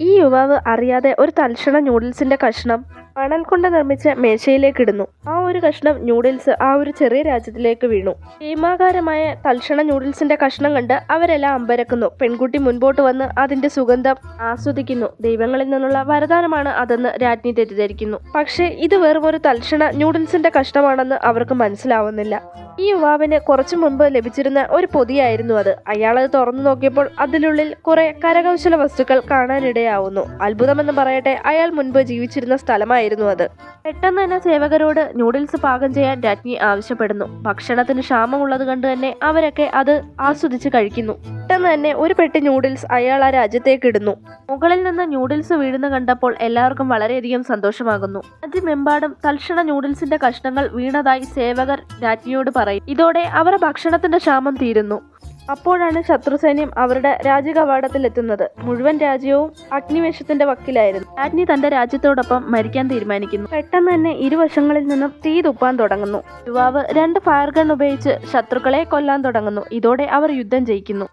ഈ യുവാവ് അറിയാതെ ഒരു തൽക്ഷണ നൂഡിൽസിന്റെ കഷ്ണം മണൽ കൊണ്ട് നിർമ്മിച്ച മേശയിലേക്ക് ഇടുന്നു. ആ ഒരു കഷ്ണം നൂഡിൽസ് ആ ഒരു ചെറിയ രാജ്യത്തിലേക്ക് വീണു. ഭീമാകാരമായ തൽക്ഷണ നൂഡിൽസിന്റെ കഷ്ണം കണ്ട് അവരെല്ലാം അമ്പരക്കുന്നു. പെൺകുട്ടി മുൻപോട്ട് വന്ന് അതിന്റെ സുഗന്ധം ആസ്വദിക്കുന്നു. ദൈവങ്ങളിൽ നിന്നുള്ള വരദാനമാണ് അതെന്ന് രാജ്ഞി തെറ്റിദ്ധരിക്കുന്നു. പക്ഷേ ഇത് വെറും ഒരു തൽക്ഷണ നൂഡിൽസിന്റെ കഷ്ണമാണെന്ന് അവർക്ക് മനസ്സിലാവുന്നില്ല. ഈ യുവാവിന് കുറച്ചു മുൻപ് ലഭിച്ചിരുന്ന ഒരു പൊതിയായിരുന്നു അത്. അയാളത് തുറന്നു നോക്കിയപ്പോൾ അതിനുള്ളിൽ കുറെ കരകൗശല വസ്തുക്കൾ കാണാനിടയാവുന്നു. അത്ഭുതമെന്ന് പറയട്ടെ, അയാൾ മുൻപ് ജീവിച്ചിരുന്ന സ്ഥലമായിരുന്നു അത്. പെട്ടെന്ന് തന്നെ സേവകരോട് നൂഡിൽസ് പാകം ചെയ്യാൻ രാജ്ഞി ആവശ്യപ്പെടുന്നു. ഭക്ഷണത്തിന് ക്ഷാമമുള്ളത് കണ്ട് തന്നെ അവരൊക്കെ അത് ആസ്വദിച്ച് കഴിക്കുന്നു. പെട്ടെന്ന് തന്നെ ഒരു പെട്ടി നൂഡിൽസ് അയാൾ ആ രാജ്യത്തേക്ക് ഇടുന്നു. മുകളിൽ നിന്ന് നൂഡിൽസ് വീഴുന്ന കണ്ടപ്പോൾ എല്ലാവർക്കും വളരെയധികം സന്തോഷമാകുന്നു. രാജ്യമെമ്പാടും തൽക്ഷണ നൂഡിൽസിന്റെ കഷ്ണങ്ങൾ വീണതായി സേവകർ രാജ്ഞിയോട് പറയും. ഇതോടെ അവരുടെ ഭക്ഷണത്തിന്റെ ക്ഷാമം തീരുന്നു. അപ്പോഴാണ് ശത്രുസൈന്യം അവരുടെ രാജ്യകവാടത്തിൽ എത്തുന്നത്. മുഴുവൻ രാജ്യവും അഗ്നിവേശത്തിന്റെ വക്കിലായിരുന്നു. രാജ്ഞി തന്റെ രാജ്യത്തോടൊപ്പം മരിക്കാൻ തീരുമാനിക്കുന്നു. പെട്ടെന്ന് തന്നെ ഇരുവശങ്ങളിൽ നിന്നും തീ തുപ്പാൻ തുടങ്ങുന്നു. യുവാവ് 2 ഫയർ ഗൺ ഉപയോഗിച്ച് ശത്രുക്കളെ കൊല്ലാൻ തുടങ്ങുന്നു. ഇതോടെ അവർ യുദ്ധം ജയിക്കുന്നു.